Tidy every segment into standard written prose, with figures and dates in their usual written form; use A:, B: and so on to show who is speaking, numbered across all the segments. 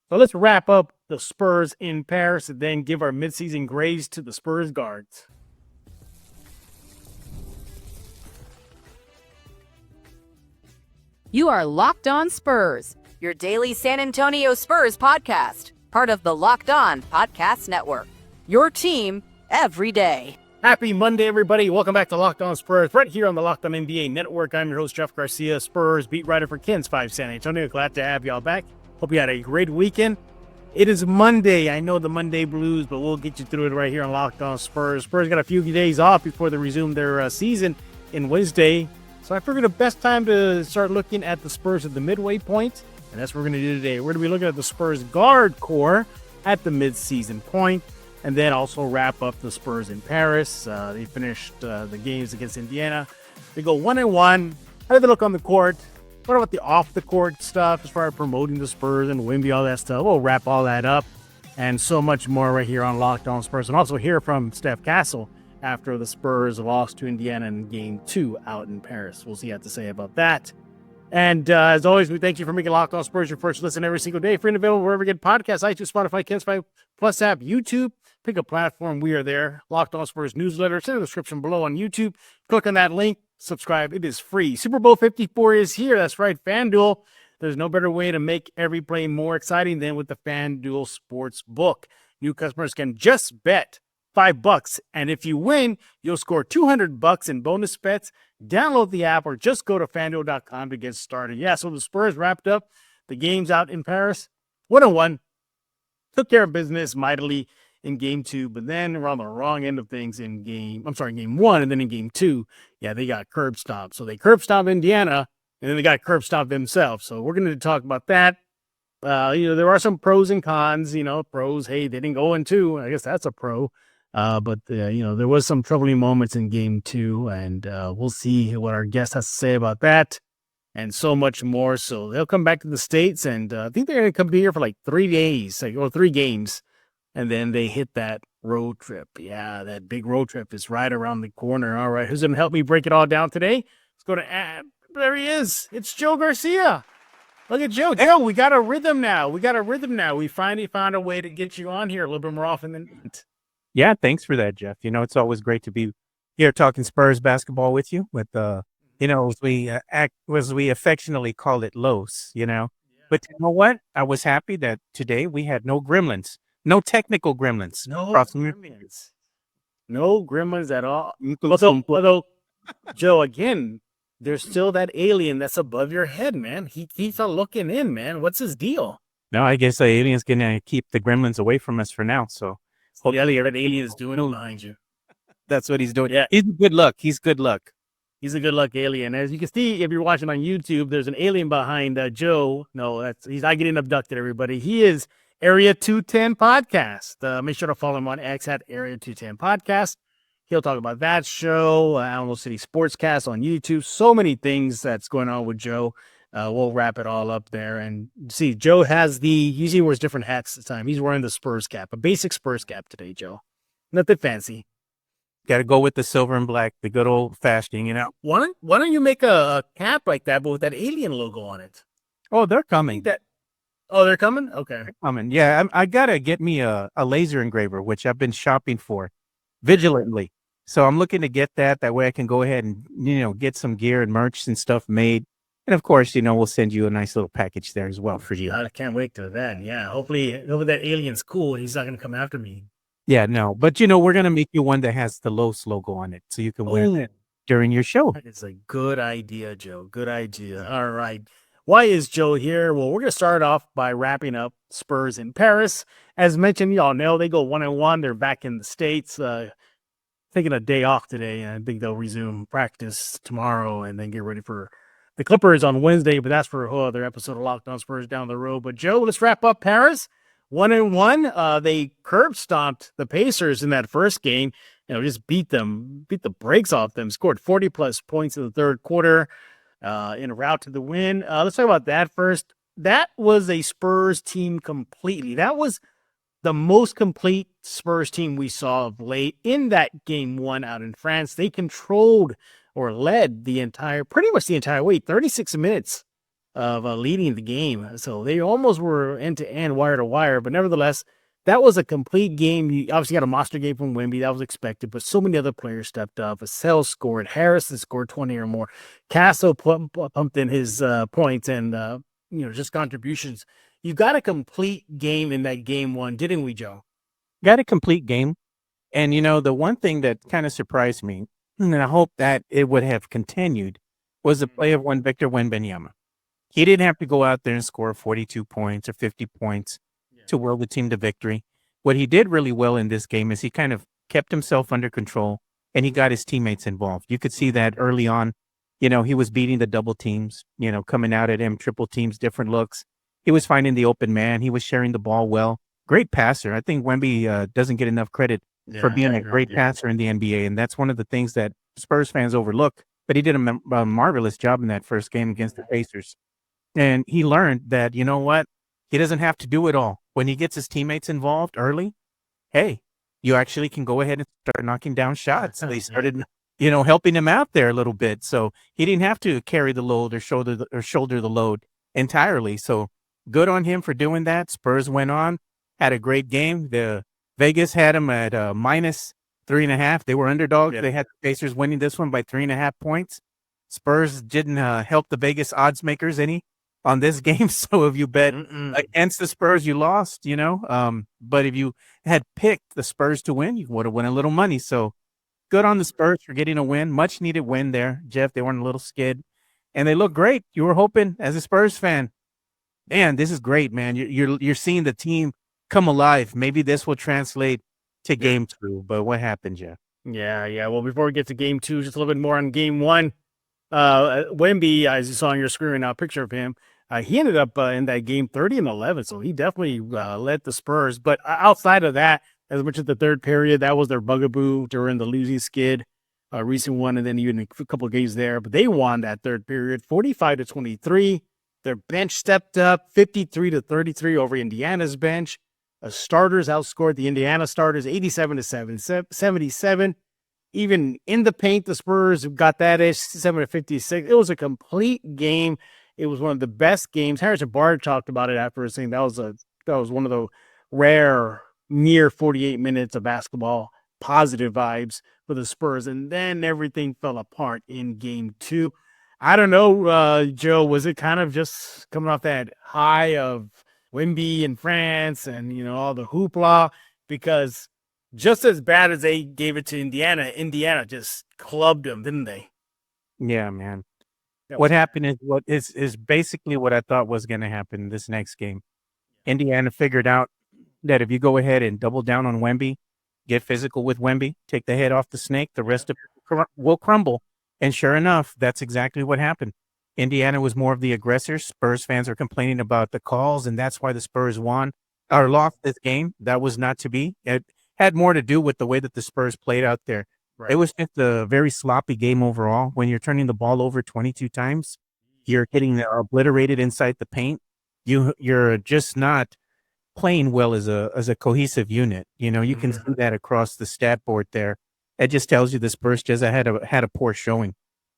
A: So let's wrap up the Spurs in Paris and then give our midseason grades to the Spurs guards.
B: You are Locked On Spurs, your daily San Antonio Spurs podcast, part of the Locked On Podcast Network. Your team every day.
A: Happy Monday, everybody. Welcome back to Locked On Spurs, right here on the Locked On NBA Network. I'm your host, Jeff Garcia, Spurs beat writer for KENS 5 San Antonio. Glad to have y'all back. Hope you had a great weekend. It is Monday. I know the Monday blues, but we'll get you through it right here on Locked On Spurs. Spurs got a few days off before they resume their season in Wednesday. So I figured the best time to start looking at the Spurs at the midway point, and that's what we're going to do today. We're going to be looking at the Spurs guard core at the midseason point, and then also wrap up the Spurs in Paris. They finished the games against Indiana. They go 1-1. How did they look on the court? What about the off-the-court stuff as far as promoting the Spurs and Wemby, all that stuff? We'll wrap all that up and so much more right here on Locked On Spurs, and also hear from Stephon Castle after the Spurs lost to Indiana in Game 2 out in Paris. We'll see what you have to say about that. And as always, we thank you for making Locked On Spurs your first listen every single day. Free and available wherever you get podcasts, iTunes, Spotify, KENS 5 Plus app, YouTube. Pick a platform. We are there. Locked On Spurs newsletter. It's in the description below on YouTube. Click on that link. Subscribe. It is free. Super Bowl 54 is here. That's right. FanDuel. There's no better way to make every play more exciting than with the FanDuel Sports Book. New customers can just bet $5, and if you win, you'll score $200 in bonus bets. Download the app or just go to FanDuel.com to get started. Yeah, so the Spurs wrapped up the games out in Paris. 1-1. Took care of business mightily in Game 2, but then we're on the wrong end of things in Game 1, and then in Game 2, yeah, they got curb stomped. So they curb stomped Indiana, and then they got curb stomped themselves. So we're going to talk about that. There are some pros and cons. Pros, hey, they didn't go in 2. I guess that's a pro. But there was some troubling moments in Game 2, and we'll see what our guest has to say about that and so much more. So they'll come back to the States, and I think they're going to come here for like 3 days, or 3 games, and then they hit that road trip. Yeah, that big road trip is right around the corner. All right, who's going to help me break it all down today? Let's go to there he is. It's Joe Garcia. Look at Joe. Joe, we got a rhythm now. We finally found a way to get you on here a little bit more often than not.
C: Yeah, thanks for that, Jeff. It's always great to be here talking Spurs basketball with you. With as we affectionately call it, Los. But you know what? I was happy that today we had no gremlins, no technical gremlins.
A: No gremlins at all. Although, Joe, again, there's still that alien that's above your head, man. He keeps on looking in, man. What's his deal?
C: No, I guess the alien's gonna keep the gremlins away from us for now. So.
A: Yeah, that alien is doing behind you.
C: That's what he's doing. Yeah, he's good luck. He's good luck.
A: He's a good luck alien. As you can see, if you're watching on YouTube, there's an alien behind Joe. No, he's not getting abducted, everybody. He is Area 210 Podcast. Make sure to follow him on X at Area 210 Podcast. He'll talk about that show, Alamo City Sportscast on YouTube. So many things that's going on with Joe. We'll wrap it all up there. And see, Joe usually wears different hats this time. He's wearing the Spurs cap, a basic Spurs cap today, Joe. Nothing fancy.
C: Got to go with the silver and black, the good old fashioned,
A: Why don't you make a cap like that, but with that alien logo on it?
C: Oh, they're coming.
A: They're coming? Okay.
C: They're coming. Yeah, I got to get me a laser engraver, which I've been shopping for vigilantly. So I'm looking to get that. That way I can go ahead and, get some gear and merch and stuff made. And of course, we'll send you a nice little package there as well for you.
A: I can't wait to that. Yeah, hopefully that alien's cool. He's not going to come after me.
C: Yeah, no. But, we're going to make you one that has the Los logo on it so you can wear that during your show.
A: It's a good idea, Joe. Good idea. All right. Why is Joe here? Well, we're going to start off by wrapping up Spurs in Paris. As mentioned, y'all know they go 1-1. They're back in the States, taking a day off today. And I think they'll resume practice tomorrow and then get ready for the Clippers on Wednesday, but that's for a whole other episode of Locked On Spurs down the road. But Joe, let's wrap up Paris. 1-1. They curb stomped the Pacers in that first game. Just beat the brakes off them. Scored 40+ points in the third quarter in a route to the win. Let's talk about that first. That was a Spurs team completely. That was the most complete Spurs team we saw of late in that Game 1 out in France. They controlled or led pretty much the entire way, 36 minutes of leading the game. So they almost were end to end, wire to wire. But nevertheless, that was a complete game. You obviously got a monster game from Wemby. That was expected, but so many other players stepped up. Vassell scored. Harrison scored 20 or more. Castle pumped in his points and, just contributions. You got a complete game in that game one, didn't we, Joe?
C: Got a complete game. And, the one thing that kind of surprised me, and I hope that it would have continued, was the play of one Victor Wembanyama. He didn't have to go out there and score 42 points or 50 points to will the team to victory. What he did really well in this game is he kind of kept himself under control and he got his teammates involved. You could see that early on. He was beating the double teams, coming out at him, triple teams, different looks. He was finding the open man. He was sharing the ball well. Great passer. I think Wemby doesn't get enough credit for being a great passer in the NBA. And that's one of the things that Spurs fans overlook. But he did a marvelous job in that first game against the Pacers. And he learned that, you know what? He doesn't have to do it all. When he gets his teammates involved early, hey, you actually can go ahead and start knocking down shots. They started, helping him out there a little bit. So he didn't have to carry the load or shoulder the load entirely. So good on him for doing that. Spurs went on, had a great game. The Vegas had him at -3.5. They were underdogs. Yeah. They had the Pacers winning this one by 3.5 points. Spurs didn't help the Vegas odds makers any on this game. So if you bet against the Spurs, you lost, but if you had picked the Spurs to win, you would have won a little money. So good on the Spurs for getting a win. Much needed win there, Jeff. They weren't a little skid and they look great. You were hoping as a Spurs fan, man, this is great, man. You're seeing the team come alive. Maybe this will translate to game 2, but what happened, Jeff?
A: Yeah. Well, before we get to game 2, just a little bit more on game 1. Wemby, as you saw on your screen right now, a picture of him, he ended up in that game 30-11, so he definitely led the Spurs. But outside of that, as much as the third period, that was their bugaboo during the losing skid, recent one, and then even a couple of games there. But they won that third period, 45-23. Their bench stepped up, 53-33 over Indiana's bench. Starters outscored the Indiana starters 87-77. Even in the paint, the Spurs got that ish, 7-56. It was a complete game. It was one of the best games. Harrison Barnes talked about it after saying that was one of the rare near 48 minutes of basketball, positive vibes for the Spurs. And then everything fell apart in game 2. I don't know, Joe, was it kind of just coming off that high of Wemby in France and, all the hoopla? Because just as bad as they gave it to Indiana just clubbed them, didn't they?
C: Yeah, man. What happened is what is basically what I thought was going to happen this next game. Indiana figured out that if you go ahead and double down on Wemby, get physical with Wemby, take the head off the snake, the rest of it will crumble. And sure enough, that's exactly what happened. Indiana was more of the aggressor. Spurs fans are complaining about the calls, and that's why the Spurs won or lost this game. That was not to be. It had more to do with the way that the Spurs played out there. Right. It was just a very sloppy game overall. When you're turning the ball over 22 times, you're getting obliterated inside the paint. You're just not playing well as a cohesive unit. You can see that across the stat board there. It just tells you the Spurs just had a poor showing.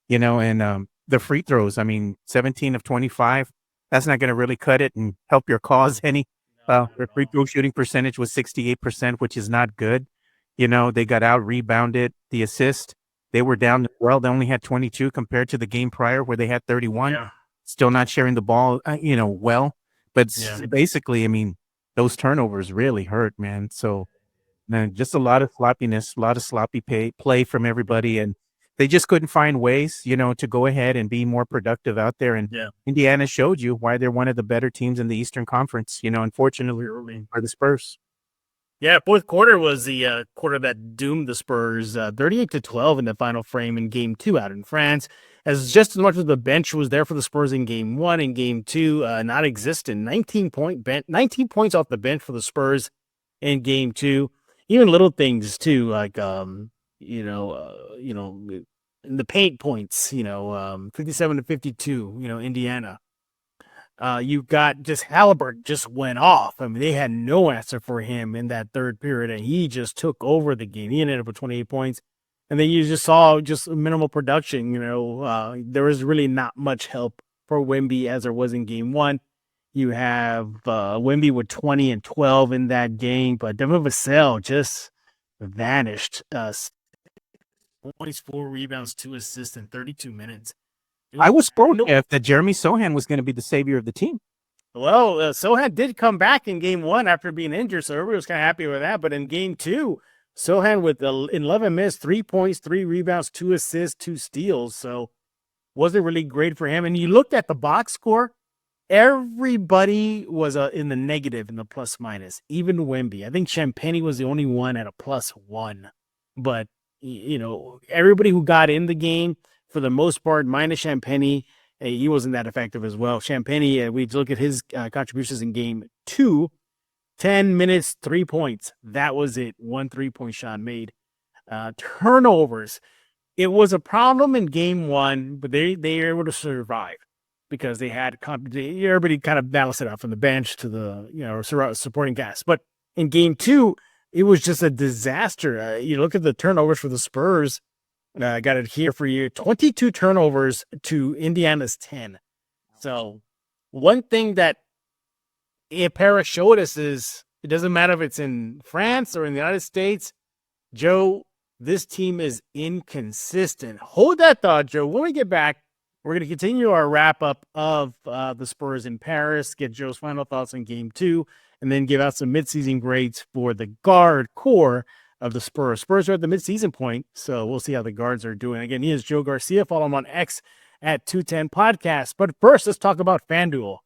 C: And the free throws, 17 of 25, that's not going to really cut it and help your cause any. Their free throw shooting percentage was 68%, which is not good. They got out rebounded. The assist, they were down. Well, they only had 22 compared to the game prior where they had 31. Yeah. Still not sharing the ball, well. But basically, those turnovers really hurt, man. So, man, just a lot of sloppiness, a lot of sloppy play from everybody. And they just couldn't find ways, to go ahead and be more productive out there. And Indiana showed you why they're one of the better teams in the Eastern Conference, unfortunately, for the Spurs.
A: Yeah, fourth quarter was the quarter that doomed the Spurs, 38-12 in the final frame in game 2 out in France. As just as much as the bench was there for the Spurs in game 1 and game 2, not existent. 19 points off the bench for the Spurs in game 2. Even little things too, like in the paint points, 57-52, Indiana. You got just Halliburton just went off. They had no answer for him in that third period, and he just took over the game. He ended up with 28 points. And then you just saw just minimal production. There was really not much help for Wemby as there was in game one. You have Wemby with 20 and 12 in that game, but Devin Vassell just vanished. 24 rebounds, 2 assists in 32 minutes.
C: I was spoken that Jeremy Sohan was going to be the savior of the team.
A: Well, Sohan did come back in game one after being injured, so everybody was kind of happy with that. But in game two, Sohan with 11 minutes, 3 points, 3 rebounds, 2 assists, 2 steals. So wasn't really great for him. And you looked at the box score, everybody was in the negative in the plus minus, even Wemby. I think Champagnie was the only one at a +1. But, everybody who got in the game, for the most part, minus Champagnie, he wasn't that effective as well. Champagnie, we look at his contributions in game two, 10 minutes, 3 points. That was it. 1 3-point shot made. Turnovers. It was a problem in game one, but they were able to survive because they had everybody kind of balanced it out from the bench to the supporting cast. But in game two, it was just a disaster. You look at the turnovers for the Spurs. I got it here for you. 22 turnovers to Indiana's 10. So one thing that Paris showed us is it doesn't matter if it's in France or in the United States. Joe, this team is inconsistent. Hold that thought, Joe. When we get back, we're going to continue our wrap-up of the Spurs in Paris, get Joe's final thoughts on game two, and then give out some midseason grades for the guard core of the Spurs. Spurs are at the midseason point, so we'll see how the guards are doing. Again, he is Joe Garcia. Follow him on X at 210 Podcast. But first, let's talk about FanDuel.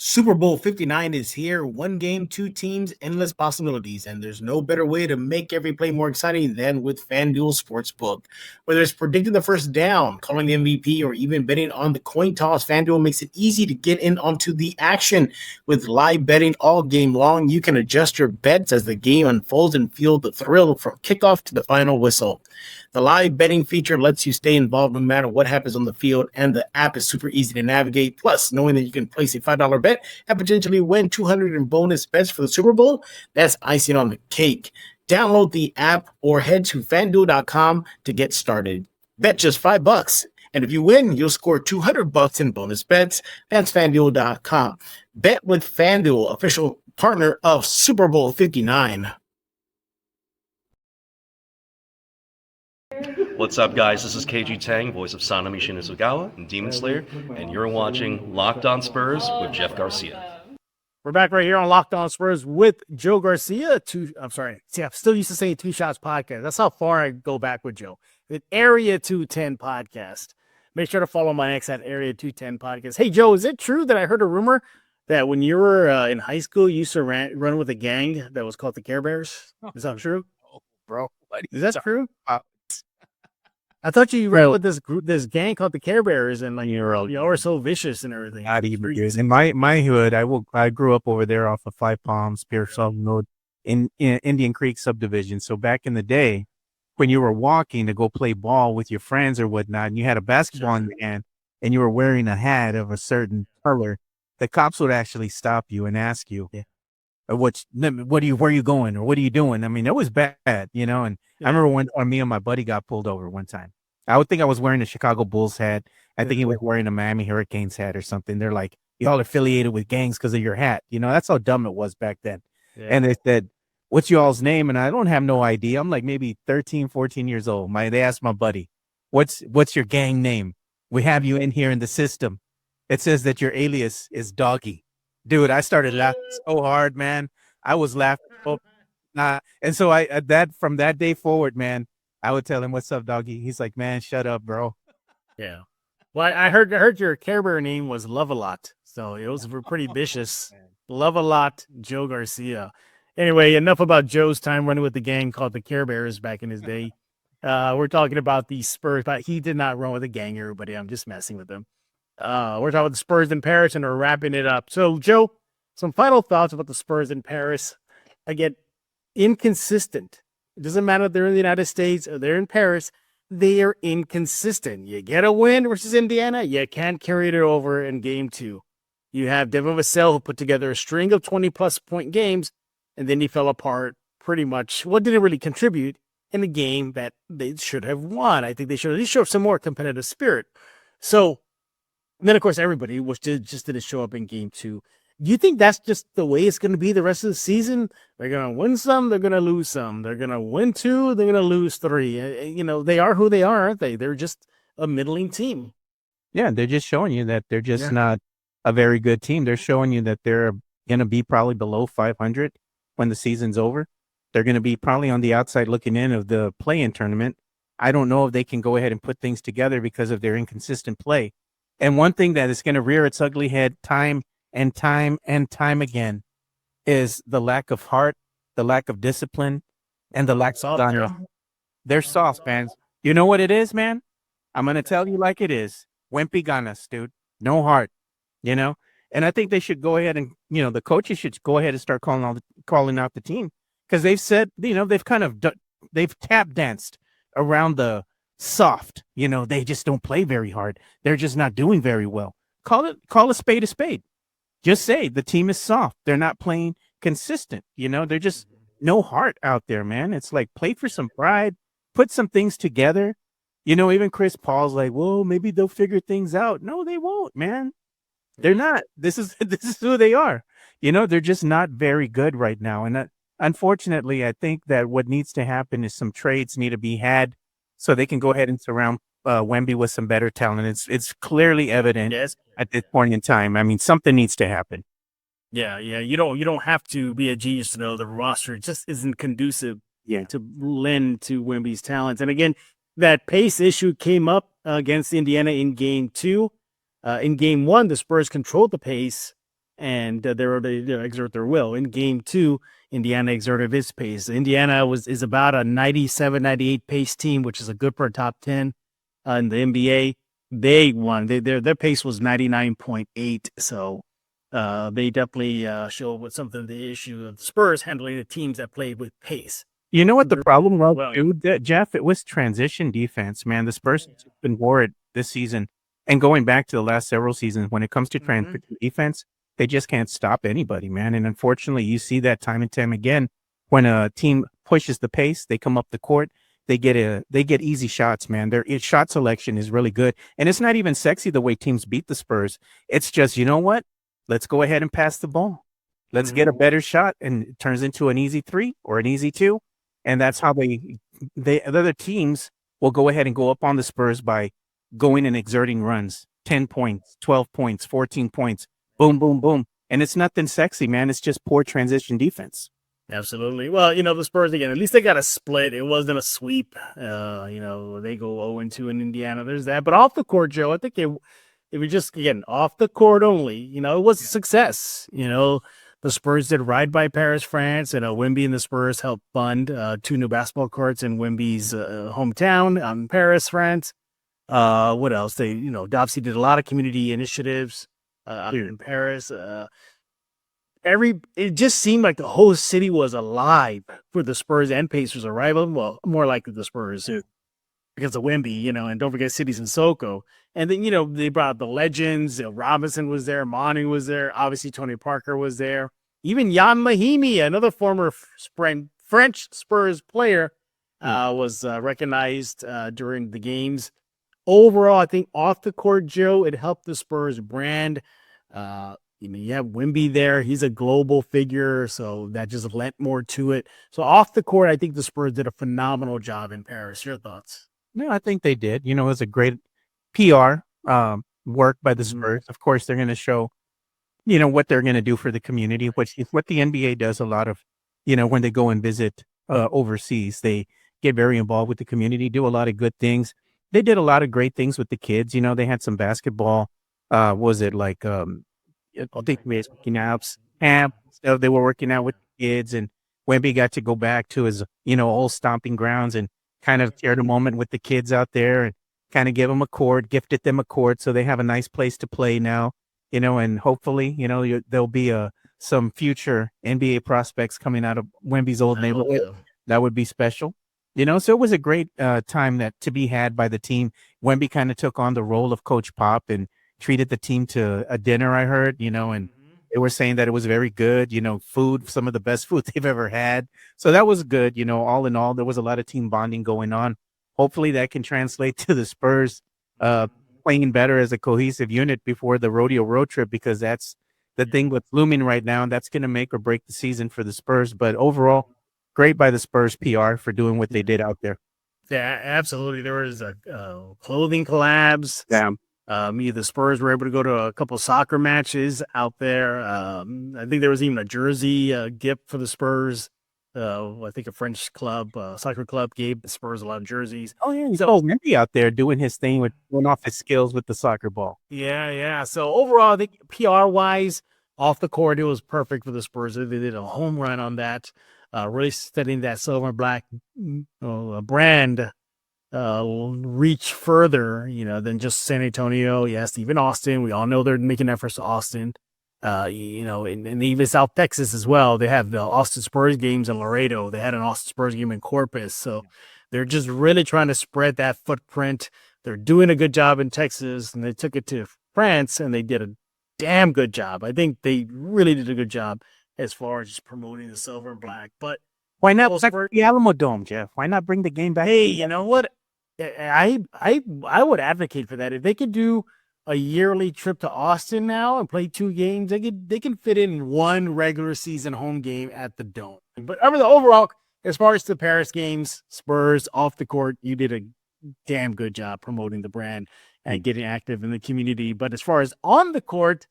A: Super Bowl 59 is here. One game, 2 teams, endless possibilities. And there's no better way to make every play more exciting than with FanDuel Sportsbook. Whether it's predicting the first down, calling the MVP, or even betting on the coin toss, FanDuel makes it easy to get in onto the action. With live betting all game long, you can adjust your bets as the game unfolds and feel the thrill from kickoff to the final whistle. The live betting feature lets you stay involved no matter what happens on the field, and the app is super easy to navigate. Plus, knowing that you can place a $5 bet and potentially win $200 in bonus bets for the Super Bowl, that's icing on the cake. Download the app or head to FanDuel.com to get started. Bet just $5, and if you win, you'll score $200 in bonus bets. That's FanDuel.com. Bet with FanDuel, official partner of Super Bowl 59.
D: What's up, guys? This is KG Tang, voice of Sanami Shinizugawa and Demon Slayer, and you're watching Locked On Spurs with Jeff Garcia.
A: We're back right here on Locked On Spurs with Joe Garcia. I'm still used to saying Two Shots Podcast. That's how far I go back with Joe. The Area 210 Podcast. Make sure to follow my X at Area 210 Podcast. Hey, Joe, is it true that I heard a rumor that when you were in high school, you used to run with a gang that was called the Care Bears? Is that true?
C: Oh, bro.
A: Is that true? I thought you ran with this gang called the Care Bears, and you were so vicious and everything.
C: Not even years. In my hood, I grew up over there off of Five Palms, Pearsall Road, in Indian Creek subdivision. So back in the day, when you were walking to go play ball with your friends or whatnot, and you had a basketball in your hand, and you were wearing a hat of a certain color, the cops would actually stop you and ask you, where are you going, or what are you doing? I mean, it was bad, And I remember when me and my buddy got pulled over one time. I would think I was wearing a Chicago Bulls hat. I think he was wearing a Miami Hurricanes hat or something. They're like, y'all affiliated with gangs because of your hat. That's how dumb it was back then. Yeah. And they said, what's y'all's name? And I don't have no idea. I'm like maybe 13, 14 years old. They asked my buddy, what's your gang name? We have you in here in the system. It says that your alias is Doggy. Dude, I started laughing so hard, man. I was laughing. And so from that day forward, man, I would tell him, what's up, Doggy? He's like, man, shut up, bro.
A: Yeah. Well, I heard your Care Bear name was Love-A-Lot. So it was pretty vicious. Love-A-Lot, Joe Garcia. Anyway, enough about Joe's time running with the gang called the Care Bears back in his day. We're talking about the Spurs, but he did not run with a gang, everybody. I'm just messing with him. We're talking about the Spurs in Paris, and we're wrapping it up. So, Joe, some final thoughts about the Spurs in Paris. Again, inconsistent. It doesn't matter if they're in the United States or they're in Paris. They are inconsistent. You get a win versus Indiana, you can't carry it over in game two. You have Devin Vassell, who put together a string of 20-plus point games, and then he fell apart pretty much. Well, didn't really contribute. in a game that they should have won. I think they should at least show some more competitive spirit. So then, of course, everybody just didn't show up in game 2. Do you think that's just the way it's going to be the rest of the season? They're going to win some, they're going to lose some. They're going to win 2, they're going to lose 3. They are who they are, aren't they? They're just a middling team.
C: Yeah, they're just showing you that they're just not a very good team. They're showing you that they're going to be probably below 500 when the season's over. They're going to be probably on the outside looking in of the play-in tournament. I don't know if they can go ahead and put things together because of their inconsistent play. And one thing that is going to rear its ugly head time and time and time again is the lack of heart, the lack of discipline, and the lack of honor. They're soft, man. You know what it is, man? I'm going to tell you like it is. Wimpy ganas, dude. No heart, And I think they should go ahead and, the coaches should go ahead and start calling out the team, because they've said, they've kind of they've tap danced around the soft. They just don't play very hard. They're just not doing very well. Call a spade a spade. Just say the team is soft. They're not playing consistent. They're just no heart out there, man. It's like, play for some pride, put some things together. Even Chris Paul's like, well, maybe they'll figure things out. No, they won't, man. They're not. This is who they are. They're just not very good right now. And unfortunately, I think that what needs to happen is some trades need to be had so they can go ahead and surround Wemby with some better talent. It's clearly evident at this point in time. I mean, something needs to happen.
A: Yeah. You don't have to be a genius to know the roster just isn't conducive to lend to Wemby's talents. And again, that pace issue came up against Indiana in game 2. In game 1, the Spurs controlled the pace and they exert their will. In game 2, Indiana exerted its pace. Indiana is about a 97, 98 pace team, which is a good for a top 10 in the NBA. They won. Their pace was 99.8. So they definitely show what something the issue of the Spurs handling the teams that played with pace.
C: You know what the problem was, dude, Jeff? It was transition defense, man. The Spurs have been worried this season, and going back to the last several seasons, when it comes to transition defense, they just can't stop anybody, man. And unfortunately, you see that time and time again. When a team pushes the pace, they come up the court, they get easy shots, man. Their shot selection is really good, and it's not even sexy the way teams beat the Spurs. It's just, you know what? Let's go ahead and pass the ball. Let's get a better shot, and it turns into an easy 3 or an easy 2. And that's how the other teams will go ahead and go up on the Spurs by going and exerting runs, 10 points, 12 points, 14 points, boom, boom, boom. And it's nothing sexy, man. It's just poor transition defense.
A: Absolutely. Well, the Spurs, again, at least they got a split. It wasn't a sweep. They go 0-2 in Indiana. There's that. But off the court, Joe, I think it was just, again, off the court only. It was a success. The Spurs did ride by Paris, France, and Wemby and the Spurs helped fund 2 new basketball courts in Wemby's hometown, Paris, France. What else? They, obviously did a lot of community initiatives in Paris. It just seemed like the whole city was alive for the Spurs and Pacers arrival. Well, more likely the Spurs because of Wemby, and don't forget Cities in Soko. And then, they brought the legends. Robinson was there. Manu was there. Obviously, Tony Parker was there. Even Jan Mahimi, another former French Spurs player, was recognized during the games. Overall, I think off the court, Joe, it helped the Spurs brand. You have Wemby there. He's a global figure, so that just lent more to it. So off the court, I think the Spurs did a phenomenal job in Paris. Your thoughts?
C: No, I think they did. It was a great PR work by the Spurs. Of course, they're going to show, what they're going to do for the community, which is what the NBA does a lot of, when they go and visit overseas. They get very involved with the community, do a lot of good things. They did a lot of great things with the kids. They had some basketball. Was it like, I think working out. They were working out with kids, and Wemby got to go back to his, old stomping grounds and kind of share the moment with the kids out there and kind of give them a court, gifted them a court, so they have a nice place to play now, and hopefully, there'll be some future NBA prospects coming out of Wemby's old neighborhood. That would be special. So it was a great time to be had by the team. Wemby kind of took on the role of Coach Pop and treated the team to a dinner, I heard, and They were saying that it was very good, food, some of the best food they've ever had. So that was good. All in all, there was a lot of team bonding going on. Hopefully that can translate to the Spurs playing better as a cohesive unit before the rodeo road trip, because that's the thing that's looming right now, and that's going to make or break the season for the Spurs. But overall, great by the Spurs PR for doing what they did out there.
A: Yeah, absolutely. There was clothing collabs.
C: Yeah.
A: The Spurs were able to go to a couple soccer matches out there. I think there was even a jersey gift for the Spurs. I think a French club, soccer club, gave the Spurs a lot of jerseys.
C: Oh, yeah. So Wemby out there doing his thing with showing off his skills with the soccer ball.
A: Yeah. So overall, I think PR-wise, off the court, it was perfect for the Spurs. They did a home run on that, really setting that silver and black brand reach further, than just San Antonio. Yes, even Austin. We all know they're making efforts to Austin. And even South Texas as well. They have the Austin Spurs games in Laredo. They had an Austin Spurs game in Corpus. So they're just really trying to spread that footprint. They're doing a good job in Texas, and they took it to France, and they did a damn good job. I think they really did a good job as far as just promoting the silver and black. But
C: why not the Alamo Dome, Jeff? Why not bring the game back?
A: Hey, you know what? I would advocate for that. If they could do a yearly trip to Austin now and play 2 games, they can fit in 1 regular season home game at the Dome. But overall, as far as the Paris games, Spurs off the court, you did a damn good job promoting the brand and getting active in the community. But as far as on the court,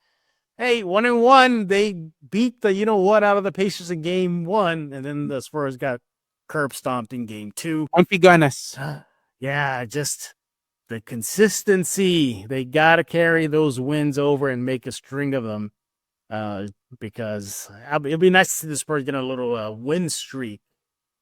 A: hey, 1-1, they beat the out of the Pacers in game 1, and then the Spurs got curb stomped in game 2. Yeah, just the consistency. They got to carry those wins over and make a string of them, because it'll be nice to see the Spurs get a little win streak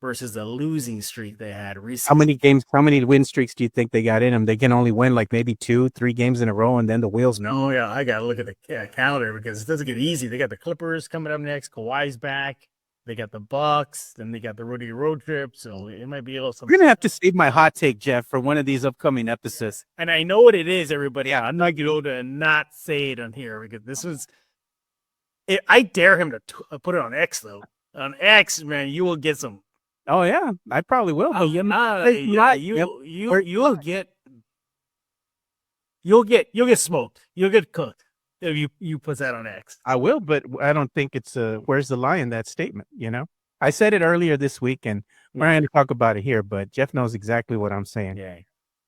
A: versus the losing streak they had recently.
C: How many win streaks do you think they got in them? They can only win like maybe 2-3 games in a row, and then the wheels.
A: No, yeah, I got to look at the calendar, because it doesn't get easy. They got the Clippers coming up next. Kawhi's back. They got the Bucks, then they got the rodeo road trip, so it might be a little something.
C: We're going to have to save my hot take, Jeff, for one of these upcoming episodes.
A: And I know what it is, everybody. I'm not going to not say it on here, because this was – I dare him to put it on X, though. On X, man, you will get some.
C: Oh, yeah, I probably will.
A: Oh, you'll get smoked. You'll get cooked if you put that on X.
C: I will, but I don't think it's where's the lie in that statement, I said it earlier this week, and we're not going to talk about it here, but Jeff knows exactly what I'm saying.
A: Yeah.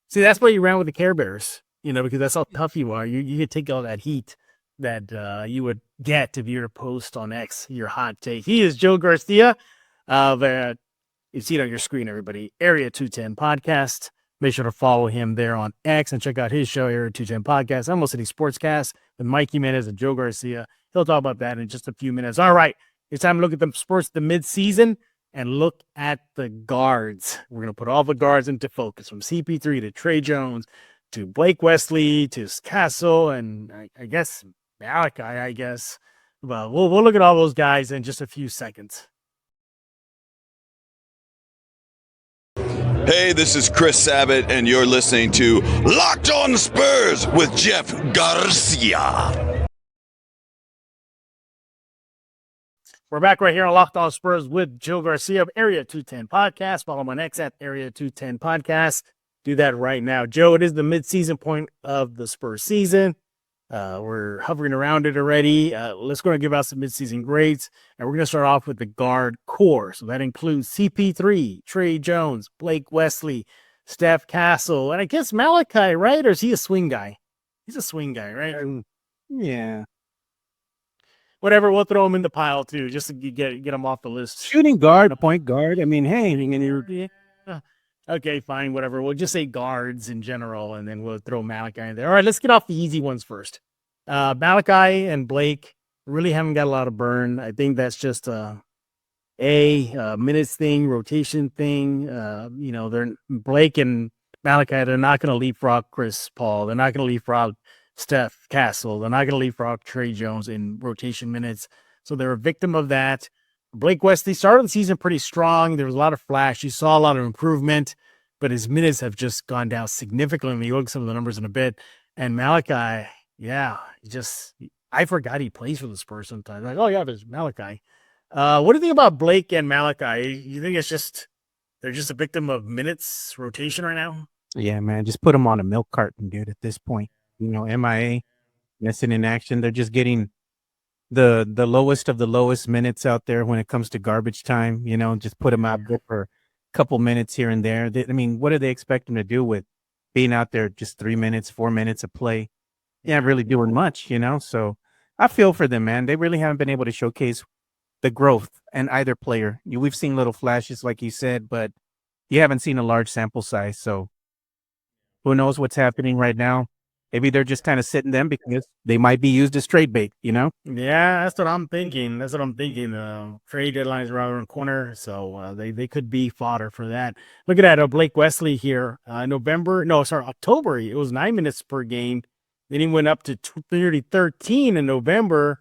A: See, that's why you ran with the Care Bears, because that's how tough you are. You can take all that heat that you would get if you were to post on X your hot take. He is Joe Garcia. You see it on your screen, everybody. Area 210 Podcast. Make sure to follow him there on X and check out his show, Area 210 Podcast. Almost City Sportscast with Mike Jimenez and Joe Garcia. He'll talk about that in just a few minutes. All right, it's time to look at the Spurs, the midseason, and look at the guards. We're going to put all the guards into focus, from CP3 to Trey Jones to Blake Wesley to Castle and I guess Malachi, Well, we'll look at all those guys in just a few seconds.
E: Hey, this is Chris Sabat, and you're listening to Locked On Spurs with Jeff Garcia.
A: We're back right here on Locked On Spurs with Joe Garcia of Area 210 Podcast. Follow him on X at Area 210 Podcast. Do that right now. Joe, it is the mid-season point of the Spurs season. We're hovering around it already. Let's go and give out some midseason grades. And we're going to start off with the guard core. So that includes CP3, Trey Jones, Blake Wesley, Steph Castle, and I guess Malachi, right? Or is he a swing guy? He's a swing guy, right?
C: Yeah.
A: Whatever, we'll throw him in the pile too, just to get him off the list.
C: Shooting guard, a point guard. I mean, hey.
A: Okay, fine, whatever. We'll just say guards in general, and then we'll throw Malachi in there. All right, let's get off the easy ones first. Malachi and Blake really haven't got a lot of burn. I think that's just a minutes thing, rotation thing. They're Blake and Malachi. They're not going to leapfrog Chris Paul. They're not going to leapfrog Steph Castle. They're not going to leapfrog Trey Jones in rotation minutes. So they're a victim of that. Blake Wesley started the season pretty strong. There was a lot of flash. You saw a lot of improvement, but his minutes have just gone down significantly. You look at some of the numbers in a bit. And Malachi, I forgot he plays for the Spurs sometimes. Like, oh yeah, there's Malachi. What do you think about Blake and Malachi? You think it's just they're just a victim of minutes rotation right now?
C: Yeah, man, just put them on a milk carton, dude. At this point, MIA, missing in action. They're just getting the lowest of the lowest minutes out there when it comes to garbage time. Just put them out there for a couple minutes here and there. I mean, what do they expect them to do with being out there just 3 minutes, 4 minutes of play? Yeah, really doing much. So I feel for them, man. They really haven't been able to showcase the growth in either player. We've seen little flashes, like you said, but you haven't seen a large sample size. So who knows what's happening right now? Maybe they're just kind of sitting them because they might be used as trade bait,
A: Yeah, that's what I'm thinking. Trade deadline is around the corner, so they could be fodder for that. Look at that, Blake Wesley here. October, it was 9 minutes per game. Then he went up to 13 in November.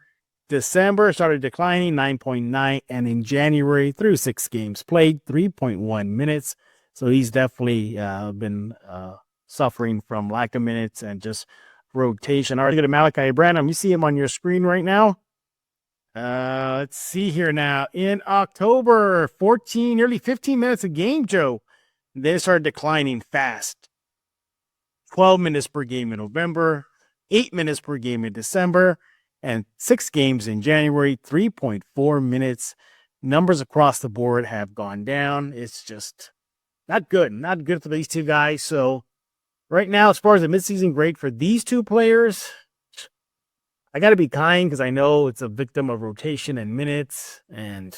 A: December started declining, 9.9, and in January, through 6 games played, 3.1 minutes. So he's definitely been suffering from lack of minutes and just rotation. All right, look at Malachi Branham. You see him on your screen right now. Let's see here now. In October, 14, nearly 15 minutes a game, Joe. Then it started declining fast. 12 minutes per game in November, 8 minutes per game in December, and 6 games in January, 3.4 minutes. Numbers across the board have gone down. It's just not good. Not good for these two guys. So right now, as far as the midseason grade for these two players, I got to be kind because I know it's a victim of rotation and minutes. And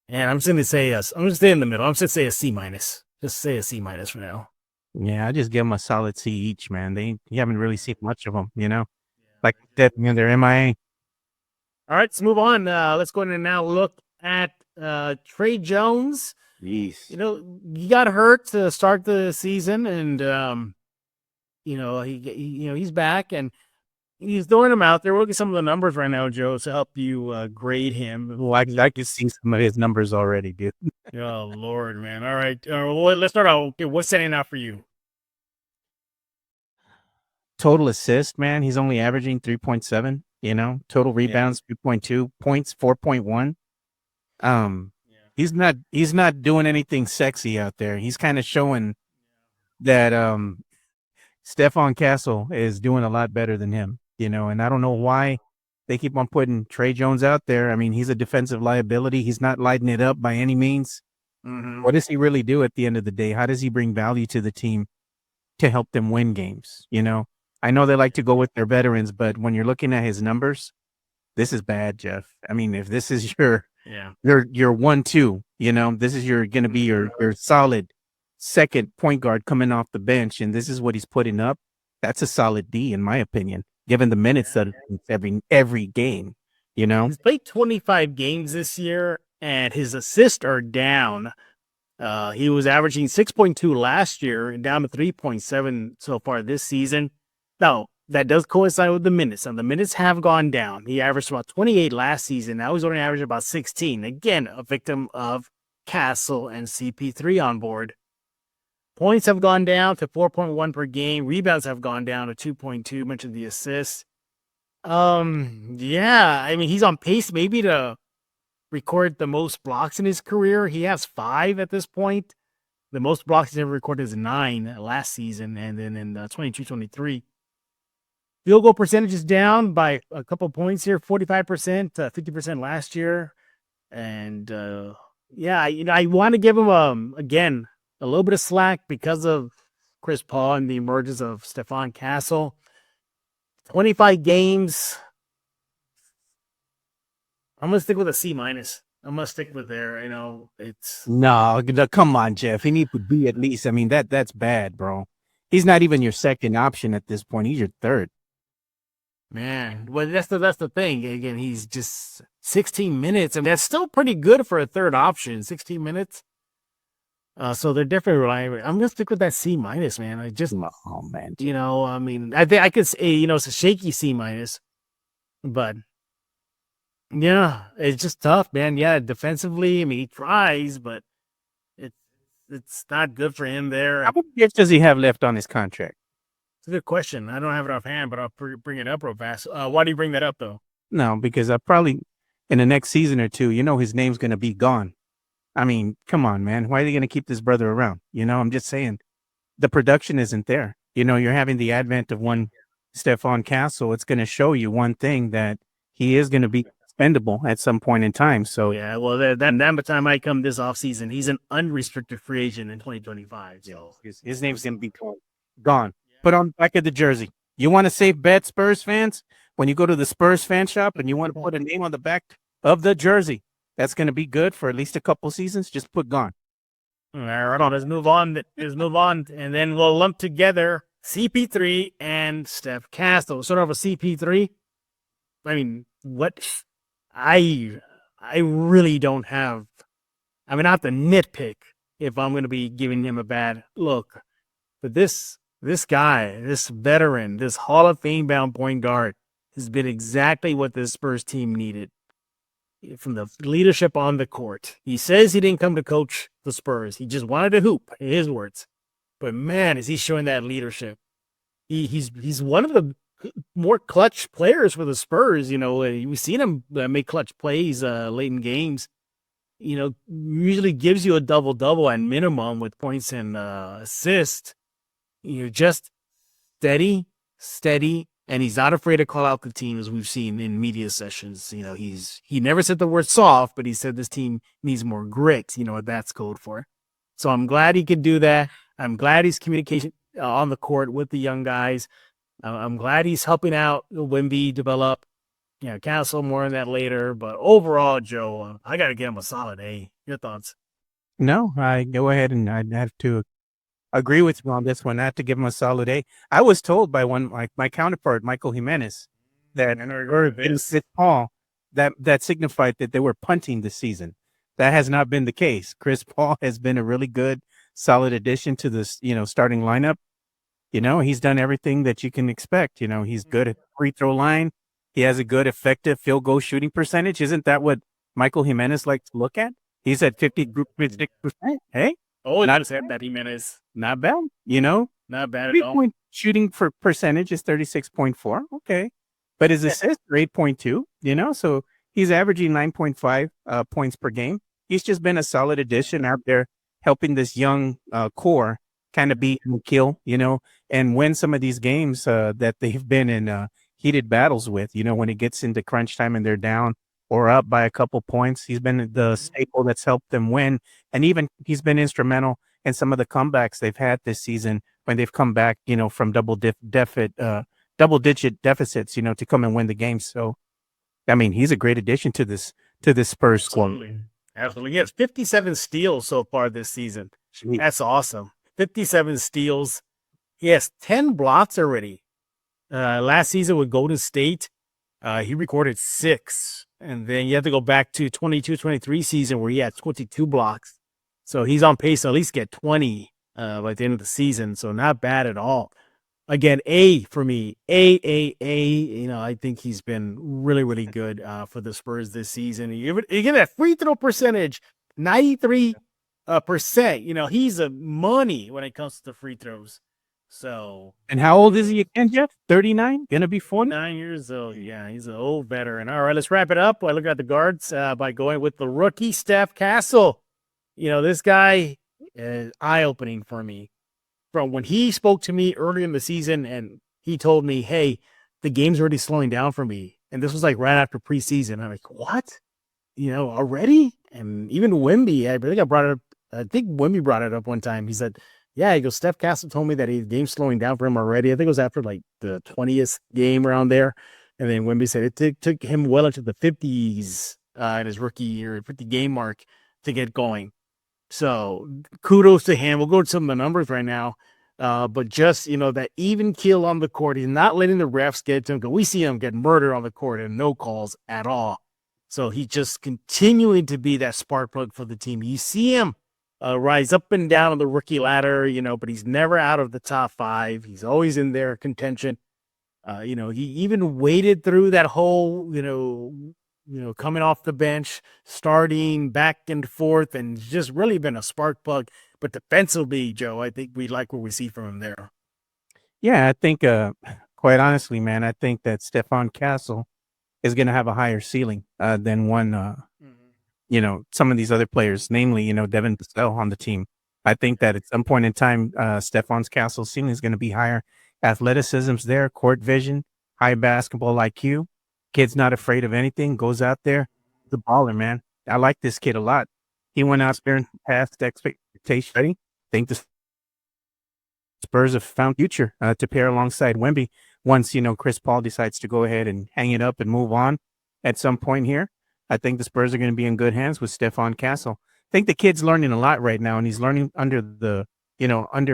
A: I'm just going to say I'm going to stay in the middle. I'm just going to say a C minus. Just say a C minus for now.
C: Yeah, I just give them a solid C each, man. You haven't really seen much of them, like that. They're MIA.
A: All right, let's move on. Let's go in and now look at Trey Jones.
C: Jeez.
A: He got hurt to start the season, and he's back and he's throwing him out there. We'll look at some of the numbers right now, Joe, to help you grade him.
C: Well, I can see some of his numbers already, dude.
A: Oh Lord, man! All right, well, let's start out. Okay, what's standing out for you?
C: Total assist, man. He's only averaging 3.7. Total rebounds 2.2, points 4.1. He's not doing anything sexy out there. He's kind of showing that Stephon Castle is doing a lot better than him, and I don't know why they keep on putting Trey Jones out there. I mean, he's a defensive liability. He's not lighting it up by any means.
A: Mm-hmm.
C: What does he really do at the end of the day? How does he bring value to the team to help them win games? I know they like to go with their veterans, but when you're looking at his numbers, this is bad, Jeff. I mean, if this is your 1-2, this is going to be your solid second point guard coming off the bench, and this is what he's putting up. That's a solid D, in my opinion, given the minutes that every game.
A: He's played 25 games this year, and his assists are down. He was averaging 6.2 last year, and down to 3.7 so far this season. Now, that does coincide with the minutes. Now, the minutes have gone down. He averaged about 28 last season. Now he's only averaging about 16. Again, a victim of Castle and CP3 on board. Points have gone down to 4.1 per game. Rebounds have gone down to 2.2. Mentioned the assists. I mean, he's on pace maybe to record the most blocks in his career. He has 5 at this point. The most blocks he's ever recorded is 9 last season, and then in 22-23. Field goal percentage is down by a couple points here, 45% to 50% last year. And I want to give him again a little bit of slack because of Chris Paul and the emergence of Stephon Castle. 25 games. I'm gonna stick with a C minus. I'm gonna stick with there. It's
C: no. Come on, Jeff. He needs to be at least. I mean, that's bad, bro. He's not even your second option at this point. He's your third.
A: Man, well, that's the thing. Again, he's just 16 minutes, and that's still pretty good for a third option. 16 minutes. So they're definitely relying. I'm gonna stick with that C minus, man. I mean, I think I could say, it's a shaky C minus, but yeah, it's just tough, man. Yeah, defensively, I mean, he tries, but it's not good for him there.
C: How many years does he have left on his contract?
A: It's a good question. I don't have it offhand, but I'll bring it up real fast. Why do you bring that up, though?
C: No, because I probably in the next season or two, his name's going to be gone. I mean, come on, man. Why are they going to keep this brother around? I'm just saying the production isn't there. You're having the advent of one Stephon Castle. It's going to show you one thing, that he is going to be expendable at some point in time. So
A: Yeah, well, that time might come this offseason. He's an unrestricted free agent in 2025. So
C: his name's going to be gone. Put on the back of the jersey. You want to save bet, Spurs fans? When you go to the Spurs fan shop and you want to put a name on the back of the jersey, that's going to be good for at least a couple seasons. Just put gone.
A: All right, let's move on. And then we'll lump together CP3 and Steph Castle. Sort of a CP3. I mean, what? I really don't have. I mean, not the nitpick if I'm going to be giving him a bad look, but this guy, this veteran, this Hall of Fame bound point guard has been exactly what this Spurs team needed. From the leadership on the court. He says he didn't come to coach the Spurs. He just wanted to hoop, in his words. But man, is he showing that leadership. He's one of the more clutch players for the Spurs. We've seen him make clutch plays late in games. Usually gives you a double-double at minimum with points and assists. Just steady, and he's not afraid to call out the team, as we've seen in media sessions. He never said the word soft, but he said this team needs more grit. You know what that's code for. So I'm glad he could do that. I'm glad he's communication on the court with the young guys. I'm glad he's helping out Wemby develop. Castle more on that later. But overall, Joe, I got to give him a solid A. Your thoughts?
C: No, I go ahead and I'd have to agree with you on this one. I have to give him a solid A. I was told by my counterpart, Michael Jimenez, that Chris Paul, that signified that they were punting this season. That has not been the case. Chris Paul has been a really good, solid addition to this, starting lineup. He's done everything that you can expect. He's good at free throw line. He has a good, effective field goal shooting percentage. Isn't that what Michael Jimenez likes to look at? He's at 56%. Hey.
A: Oh, not said that Jimenez.
C: Not bad,
A: Not bad at all.
C: 3-point shooting for percentage is 36.4. Okay. But his assists are 8.2, so he's averaging 9.5 points per game. He's just been a solid addition out there, helping this young core kind of beat and kill, and win some of these games that they've been in heated battles with, when it gets into crunch time and they're down or up by a couple points. He's been the staple that's helped them win. And even he's been instrumental in some of the comebacks they've had this season when they've come back, from double-digit deficits, to come and win the game. So, I mean, he's a great addition to this Spurs squad.
A: Absolutely. He has 57 steals so far this season.
C: Jeez.
A: That's awesome. 57 steals. He has 10 blocks already. Last season with Golden State, he recorded 6. And then you have to go back to 22-23 season where he had 22 blocks. So he's on pace to at least get 20 by the end of the season. So not bad at all. Again, A for me. A. I think he's been really, really good for the Spurs this season. You get that free throw percentage, 93%. He's a money when it comes to the free throws. So,
C: and how old is he again, Jeff? 39? Gonna be 40?
A: 9 years old. Yeah, he's an old veteran. All right, let's wrap it up. I look at the guards by going with the rookie Steph Castle. This guy is eye-opening for me. From when he spoke to me earlier in the season and he told me, hey, the game's already slowing down for me. And this was like right after preseason. I'm like, what? Already? And even Wemby, I think Wemby brought it up one time. He said, yeah, he goes, Steph Castle told me that the game's slowing down for him already. I think it was after like the 20th game around there. And then Wemby said it took him well into the 50s in his rookie year, 50 game mark to get going. So kudos to him. We'll go to some of the numbers right now. But just, that even keel on the court, he's not letting the refs get to him. Because we see him get murdered on the court and no calls at all. So he's just continuing to be that spark plug for the team. You see him rise up and down on the rookie ladder, but he's never out of the top 5. He's always in there contention. He even waded through that whole, coming off the bench, starting back and forth, and just really been a spark plug. But defensively, Joe, I think we like what we see from him there.
C: Yeah, I think, quite honestly, man, I think that Stephon Castle is going to have a higher ceiling than some of these other players, namely, Devin Vassell on the team. I think that at some point in time, Stephon Castle's ceiling is going to be higher. Athleticism's there, court vision, high basketball IQ. Kid's not afraid of anything, goes out there. The baller, man. I like this kid a lot. He went out there and passed expectation. I think the Spurs have found future to pair alongside Wemby once, Chris Paul decides to go ahead and hang it up and move on at some point here. I think the Spurs are going to be in good hands with Stephon Castle. I think the kid's learning a lot right now, and he's learning under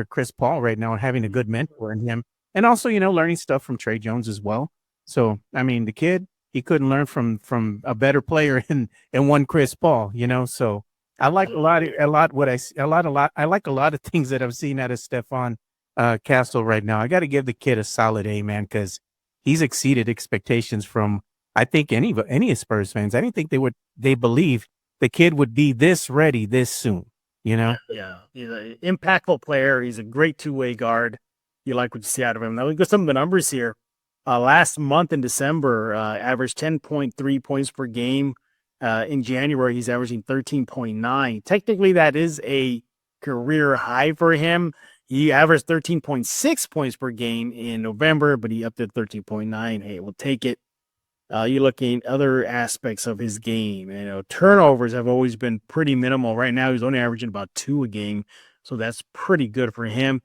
C: Chris Paul right now and having a good mentor in him. And also, learning stuff from Trey Jones as well. So, I mean, the kid, he couldn't learn from a better player in one Chris Paul, So I like a lot of things that I've seen out of Stephon Castle right now. I got to give the kid a solid A, man, because he's exceeded expectations from, I think, any of Spurs fans. I didn't think they believed the kid would be this ready this soon.
A: Yeah, he's an impactful player. He's a great two-way guard. You like what you see out of him. Now we got some of the numbers here. Last month in December, averaged 10.3 points per game. In January, he's averaging 13.9. Technically, that is a career high for him. He averaged 13.6 points per game in November, but he upped to 13.9. Hey, we'll take it. You're looking at other aspects of his game. Turnovers have always been pretty minimal. Right now, he's only averaging about 2 a game, so that's pretty good for him.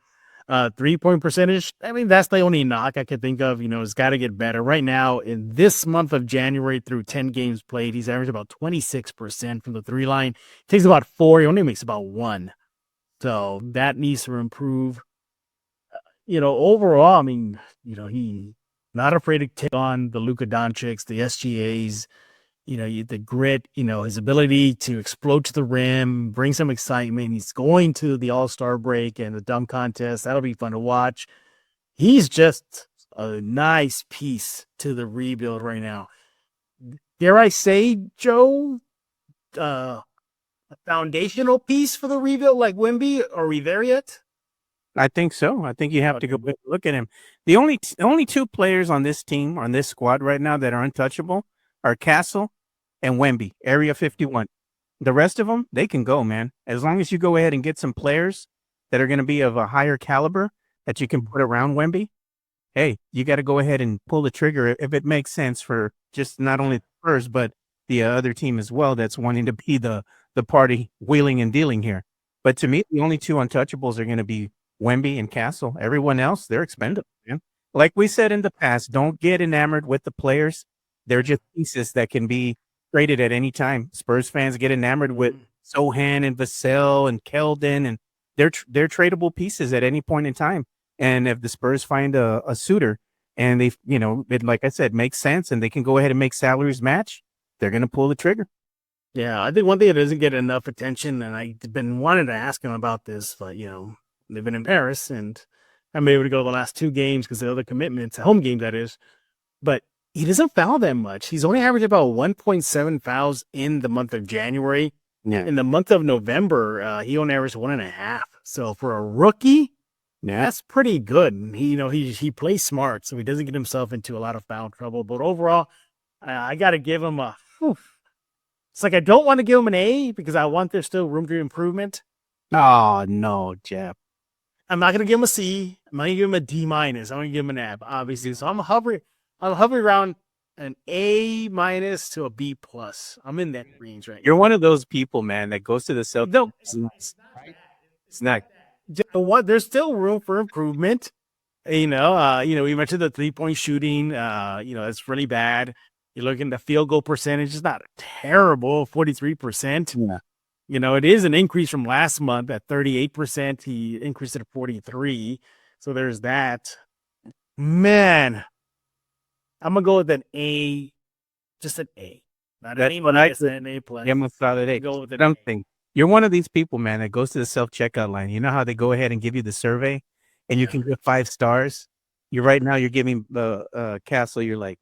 A: 3-point percentage, I mean, that's the only knock I could think of. It's got to get better. Right now, in this month of January through 10 games played, he's averaged about 26% from the 3 line. Takes about 4. He only makes about 1. So that needs to improve. Overall, I mean, he not afraid to take on the Luka Doncics, the SGAs, the grit, his ability to explode to the rim, bring some excitement. He's going to the All-Star break and the dunk contest. That'll be fun to watch. He's just a nice piece to the rebuild right now. Dare I say, Joe, a foundational piece for the rebuild like Wemby? Are we there yet?
C: I think so. I think you have to go look at him. The only 2 players on this team, on this squad right now that are untouchable are Castle and Wemby, Area 51. The rest of them, they can go, man. As long as you go ahead and get some players that are going to be of a higher caliber that you can put around Wemby, hey, you got to go ahead and pull the trigger if it makes sense for just not only the Spurs, but the other team as well that's wanting to be the party wheeling and dealing here. But to me, the only 2 untouchables are going to be Wemby and Castle. Everyone else, they're expendable, man. Like we said in the past, don't get enamored with the players. They're just pieces that can be traded at any time. Spurs fans get enamored with Sohan and Vassell and Keldon, and they're tradable pieces at any point in time. And if the Spurs find a suitor and they, it, like I said, makes sense and they can go ahead and make salaries match, they're going to pull the trigger.
A: Yeah, I think one thing that doesn't get enough attention, and I've been wanting to ask him about this, but, they've been in Paris, and I'm able to go to the last 2 games because of other commitments, home games, that is. But he doesn't foul that much. He's only averaged about 1.7 fouls in the month of January.
C: Yeah.
A: In the month of November, he only averaged 1.5. So for a rookie, that's pretty good. And he plays smart, so he doesn't get himself into a lot of foul trouble. But overall, I got to give him a. It's like I don't want to give him an A because I want there's still room for improvement.
C: Oh no, Jeff.
A: I'm not gonna give him a C. I'm not gonna give him a D-. I'm gonna give him an F, obviously. So I'm hovering around an A- to a B+. I'm in that range right now.
C: You're one of those people, man, that goes to the Celtics.
A: No,
C: it's not.
A: What? There's still room for improvement. We mentioned the 3-point shooting. It's really bad. You're looking at the field goal percentage. It's not terrible, 43%.
C: Yeah.
A: It is an increase from last month at 38%. He increased it to 43%. So there's that. Man, I'm going to go with an A, just an A. Not an A+, an A+.
C: I'm a solid A.
A: Go with an
C: Something. You're one of these people, man, that goes to the self-checkout line. You know how they go ahead and give you the survey and you can give 5 stars? You're giving the Castle, you're like,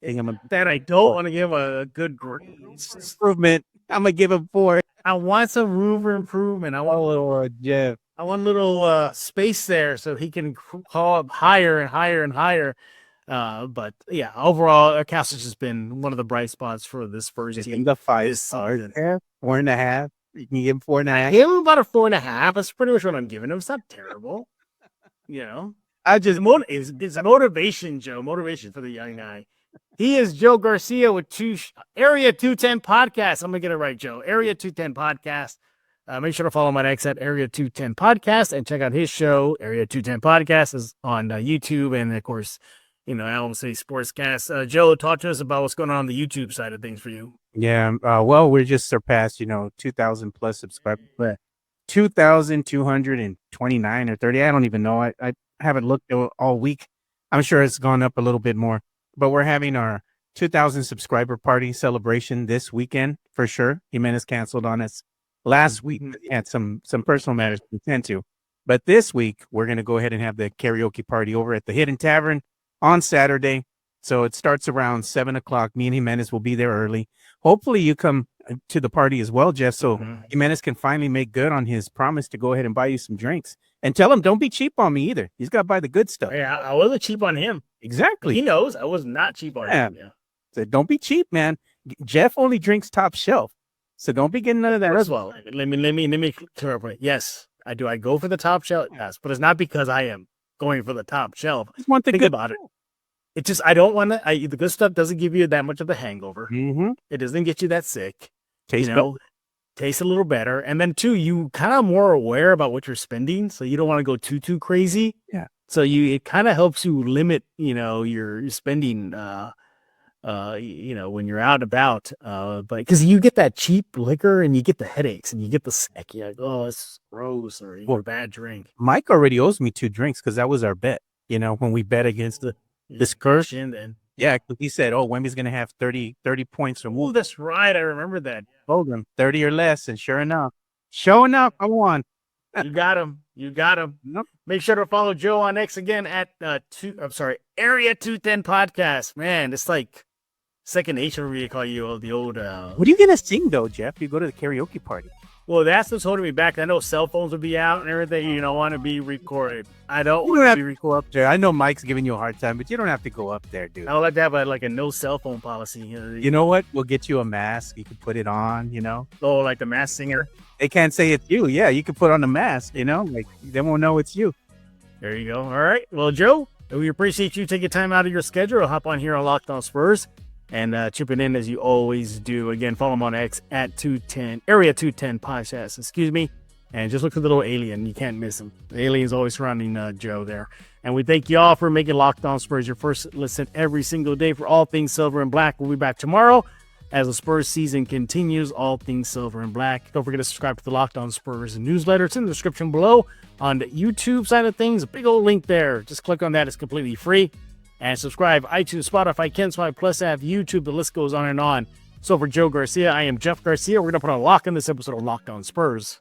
C: hey,
A: that I don't want to give a good grade.
C: Improvement. I'm going to give him 4.
A: I want some room for improvement. I want a little,
C: Jeff.
A: I want a little space there so he can call up higher and higher and higher. But yeah, overall, Castle's just been one of the bright spots for this Spurs team.
C: The 5
A: this
C: stars,
A: season.
C: 4.5. You can give him 4.5.
A: I gave him about a 4.5. That's pretty much what I'm giving him. It's not terrible.
C: I just
A: It's a motivation, Joe. Motivation for the young guy. He is Joe Garcia with Area 210 Podcast. I'm going to get it right, Joe. Area 210 Podcast. Make sure to follow my ex at Area 210 Podcast and check out his show. Area 210 Podcast is on YouTube. And, of course, I almost say Sportscast. Joe, talk to us about what's going on the YouTube side of things for you.
C: Yeah. Well, we're just surpassed, 2,000 plus subscribers. But 2,229 or 30. I don't even know. I haven't looked all week. I'm sure it's gone up a little bit more. But we're having our 2,000 subscriber party celebration this weekend for sure. Jimenez canceled on us last week. He had some personal matters to attend to. But this week, we're going to go ahead and have the karaoke party over at the Hidden Tavern on Saturday. So it starts around 7 o'clock. Me and Jimenez will be there early. Hopefully you come to the party as well, Jeff, so Jimenez can finally make good on his promise to go ahead and buy you some drinks. And tell him, don't be cheap on me either. He's got to buy the good stuff.
A: Yeah, I wasn't cheap on him.
C: Exactly.
A: He knows I was not cheap on him. Yeah.
C: So don't be cheap, man. Jeff only drinks top shelf. So don't be getting none of that.
A: First of all, let me clarify. Yes, I do. I go for the top shelf, yes, but it's not because I am going for the top shelf.
C: Just want the
A: Think
C: good
A: about it. It's just I don't want to. The good stuff doesn't give you that much of the hangover. It doesn't get you that sick. Tastes a little better, and then too, you kind of more aware about what you're spending, so you don't want to go too crazy.
C: Yeah.
A: So it kind of helps you limit, your spending. When you're out and about, but because you get that cheap liquor and you get the headaches and you get the sick, you're like, oh, it's gross or a bad drink.
C: Mike already owes me 2 drinks because that was our bet. When we bet against the Spurs.
A: Then
C: yeah, he said, "Oh, Wemby's gonna have 30 points or more."
A: Oh, that's right. I remember that.
C: Told him 30 or less, and sure enough, I won.
A: You got him.
C: Nope.
A: Make sure to follow Joe on X again at Area 210 Podcast. Man, it's like second nature when we call you the old.
C: What are you gonna sing though, Jeff? You go to the karaoke party.
A: Well, that's what's holding me back. I know cell phones will be out and everything. You don't want to be recorded. I don't
C: You don't
A: want
C: have
A: to be
C: to
A: recorded.
C: go up there. I know Mike's giving you a hard time, but you don't have to go up there, dude.
A: I would like to have a no cell phone policy.
C: You know what? We'll get you a mask. You can put it on,
A: Oh, like the Masked Singer.
C: They can't say it's you. Yeah, you can put on the mask, like they won't know it's you.
A: There you go. All right. Well, Joe, we appreciate you taking time out of your schedule to hop on here on Locked On Spurs and chipping in as you always do. Again, follow him on X at Area 210 Podcast. Excuse me. And just look for the little alien. You can't miss him. The alien's always surrounding Joe there. And we thank you all for making Locked On Spurs your first listen every single day for all things silver and black. We'll be back tomorrow as the Spurs season continues, all things silver and black. Don't forget to subscribe to the Locked On Spurs newsletter. It's in the description below on the YouTube side of things. A big old link there. Just click on that. It's completely free. And subscribe, iTunes, Spotify, KenSpy, Plus app, YouTube. The list goes on and on. So for Joe Garcia, I am Jeff Garcia. We're going to put a lock in this episode of Locked On Spurs.